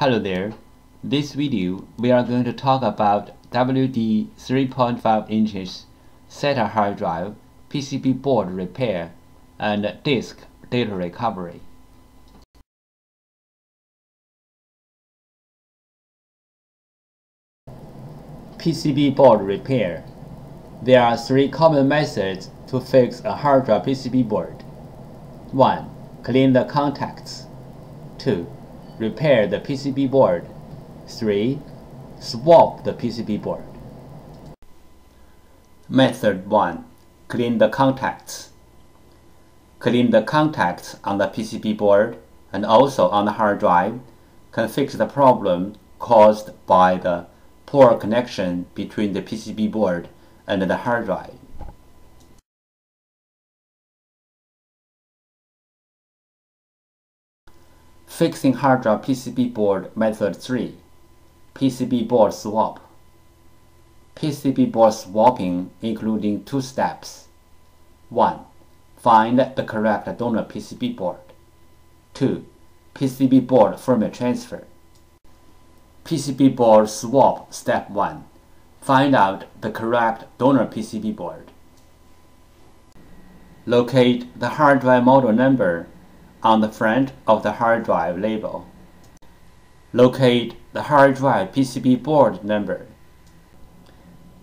Hello there. This video we are going to talk about WD 3.5 inches SATA hard drive, PCB board repair, and disk data recovery. PCB board repair. There are three common methods to fix a hard drive PCB board. 1. Clean the contacts. 2. Repair the PCB board. 3. Swap the PCB board. Method 1. Clean the contacts. Clean the contacts on the PCB board and also on the hard drive can fix the problem caused by the poor connection between the PCB board and the hard drive. Fixing hard drive PCB board method 3. PCB board swap. PCB board swapping including two steps. 1. Find the correct donor PCB board. 2. PCB board firmware transfer. PCB board swap step 1. Find out the correct donor PCB board. Locate the hard drive model number on the front of the hard drive label. Locate the hard drive PCB board number.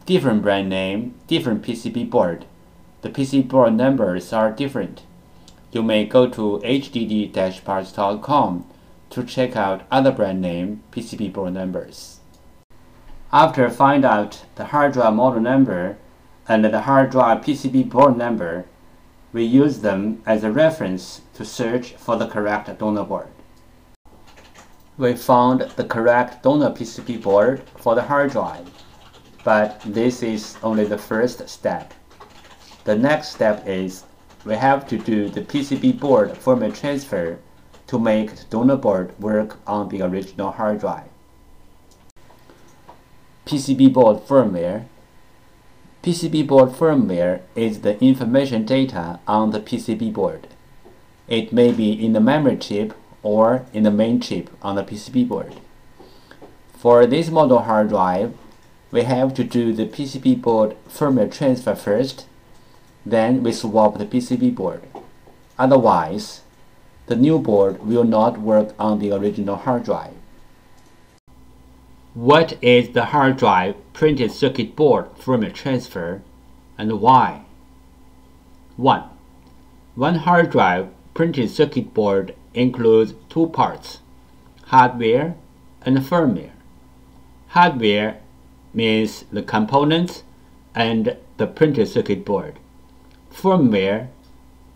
Different brand name, different PCB board. The PCB board numbers are different. You may go to hdd-parts.com to check out other brand name PCB board numbers. After find out the hard drive model number and the hard drive PCB board number, we use them as a reference to search for the correct donor board. We found the correct donor PCB board for the hard drive, but this is only the first step. The next step is we have to do the PCB board firmware transfer to make the donor board work on the original hard drive. PCB board firmware. PCB board firmware is the information data on the PCB board. It may be in the memory chip or in the main chip on the PCB board. For this model hard drive, we have to do the PCB board firmware transfer first, then we swap the PCB board. Otherwise, the new board will not work on the original hard drive. What is the hard drive printed circuit board firmware transfer and why? 1. One hard drive printed circuit board includes two parts, hardware and firmware. Hardware means the components and the printed circuit board. Firmware,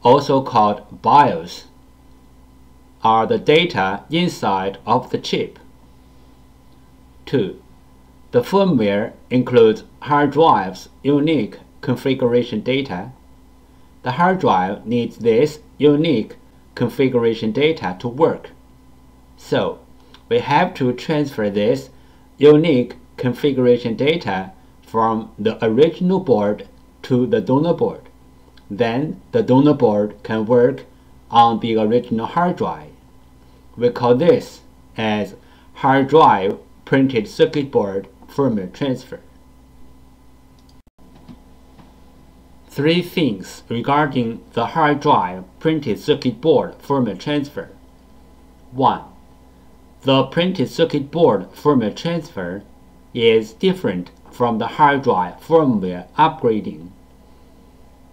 also called BIOS, are the data inside of the chip. 2. The firmware includes hard drive's unique configuration data. The hard drive needs this unique configuration data to work. So, we have to transfer this unique configuration data from the original board to the donor board. Then, the donor board can work on the original hard drive. We call this as hard drive printed circuit board firmware transfer. 3 things regarding the hard drive printed circuit board firmware transfer. 1. The printed circuit board firmware transfer is different from the hard drive firmware upgrading.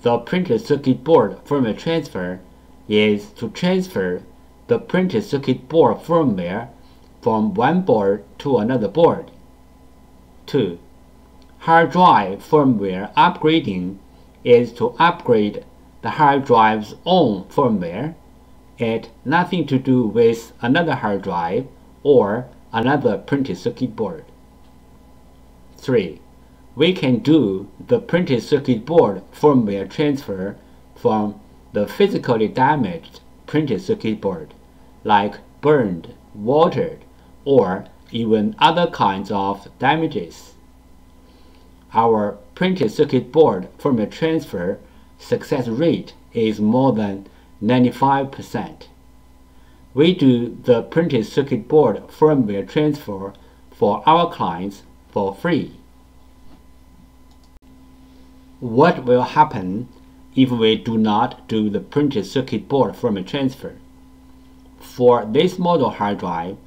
The printed circuit board firmware transfer is to transfer the printed circuit board firmware from one board to another board. 2. Hard drive firmware upgrading is to upgrade the hard drive's own firmware. It has nothing to do with another hard drive or another printed circuit board. 3. We can do the printed circuit board firmware transfer from the physically damaged printed circuit board, like burned, watered, or even other kinds of damages. Our printed circuit board firmware transfer success rate is more than 95%. we do the printed circuit board firmware transfer for our clients for free. What will happen if we do not do the printed circuit board firmware transfer? For this model hard drive,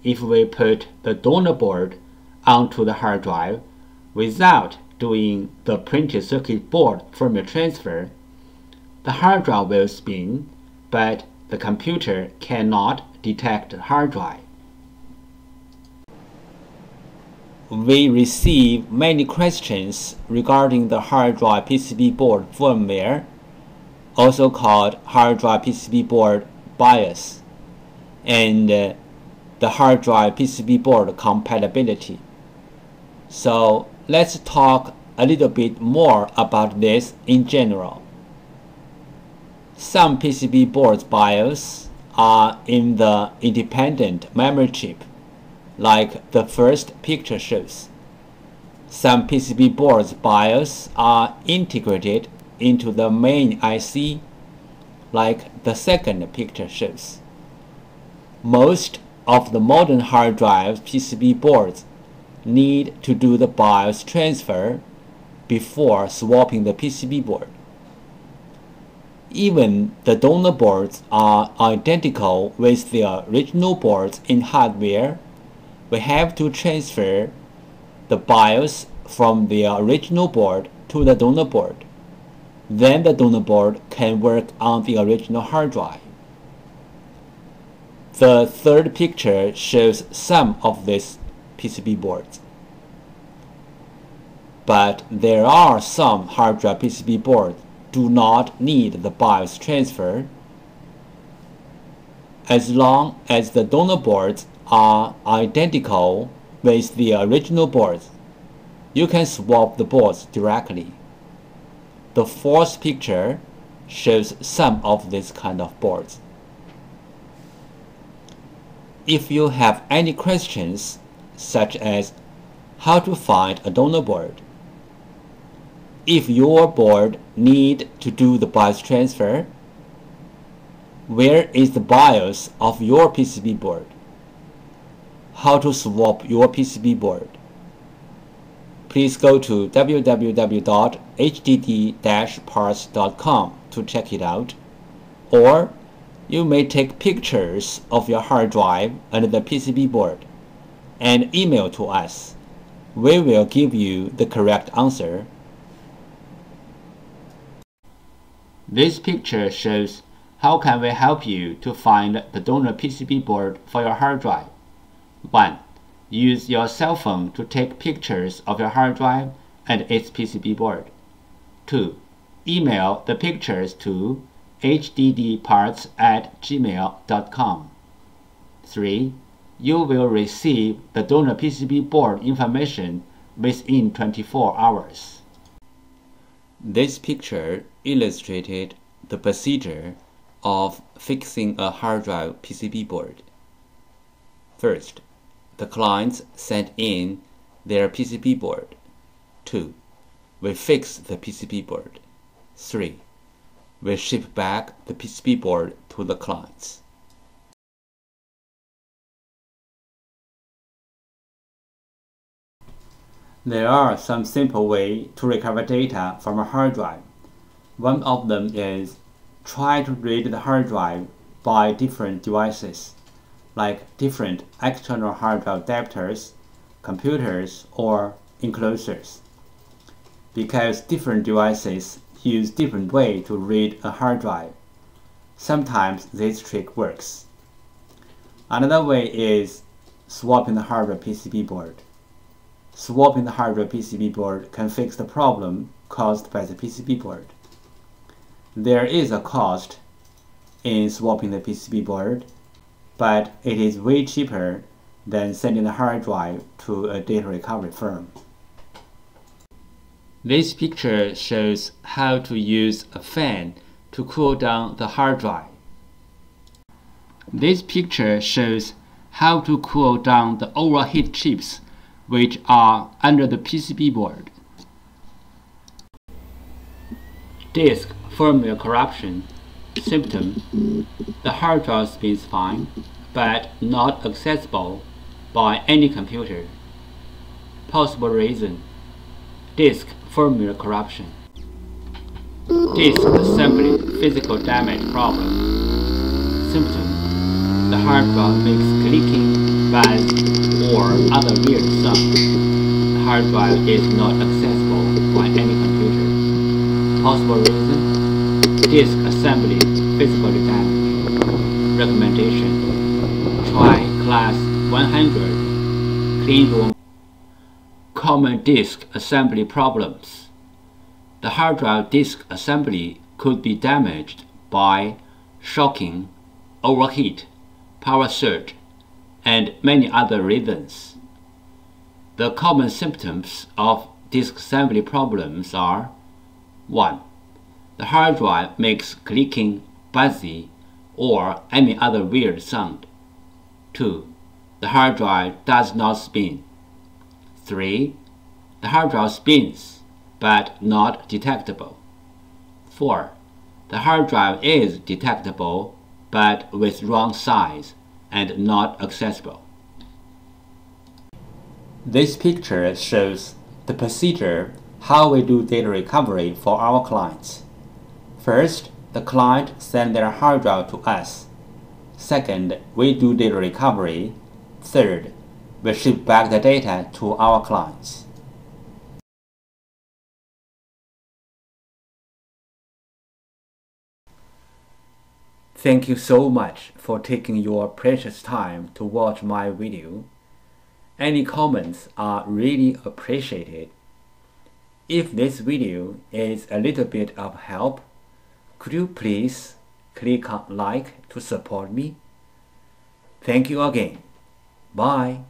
if we put the donor board onto the hard drive without doing the printed circuit board firmware transfer, the hard drive will spin, but the computer cannot detect the hard drive. We receive many questions regarding the hard drive PCB board firmware, also called hard drive PCB board BIOS, and the hard drive PCB board compatibility. So let's talk a little bit more about this in general. Some PCB boards BIOS are in the independent memory chip, like the first picture shows. Some PCB boards BIOS are integrated into the main IC, like the second picture shows. Most of the modern hard drive PCB boards need to do the BIOS transfer before swapping the PCB board. Even the donor boards are identical with the original boards in hardware. We have to transfer the BIOS from the original board to the donor board. Then the donor board can work on the original hard drive. The third picture shows some of these PCB boards. But there are some hard drive PCB boards do not need the BIOS transfer. As long as the donor boards are identical with the original boards, you can swap the boards directly. The fourth picture shows some of these kind of boards. If you have any questions, such as how to find a donor board, if your board need to do the BIOS transfer, where is the BIOS of your PCB board? How to swap your PCB board? Please go to www.hdd-parts.com to check it out, or you may take pictures of your hard drive and the PCB board and email to us. We will give you the correct answer. This picture shows how can we help you to find the donor PCB board for your hard drive. 1. Use your cell phone to take pictures of your hard drive and its PCB board. 2. Email the pictures to hddparts@gmail.com. 3. You will receive the donor PCB board information within 24 hours. This picture illustrated the procedure of fixing a hard drive PCB board. First, the clients send in their PCB board. 2. We fix the PCB board. 3. We ship back the PCB board to the clients. There are some simple ways to recover data from a hard drive. One of them is try to read the hard drive by different devices, like different external hard drive adapters, computers, or enclosures. Because different devices use different ways to read a hard drive, sometimes this trick works. Another way is swapping the hardware PCB board. Swapping the hardware PCB board can fix the problem caused by the PCB board. There is a cost in swapping the PCB board, but it is way cheaper than sending the hard drive to a data recovery firm. This picture shows how to use a fan to cool down the hard drive. This picture shows how to cool down the overheat chips which are under the PCB board. Disk firmware corruption Symptom: the hard drive spins fine, but not accessible by any computer. Possible reason: disk firmware corruption. Disk assembly physical damage problem. Symptom: the hard drive makes clicking, buzz, or other weird sound. The hard drive is not accessible by any computer. Possible reason: disk assembly physically damage. Recommendation: try class 100 clean room. Common disk assembly problems. The hard drive disk assembly could be damaged by shocking, overheat, power surge, and many other reasons. The common symptoms of disk assembly problems are: 1. The hard drive makes clicking, buzzy, or any other weird sound. 2. The hard drive does not spin. 3. The hard drive spins, but not detectable. 4. The hard drive is detectable, but with wrong size and not accessible. This picture shows the procedure how we do data recovery for our clients. First, the client sends their hard drive to us. Second, we do data recovery. Third, we ship back the data to our clients. Thank you so much for taking your precious time to watch my video. Any comments are really appreciated. If this video is a little bit of help, could you please click on like to support me? Thank you again. Bye.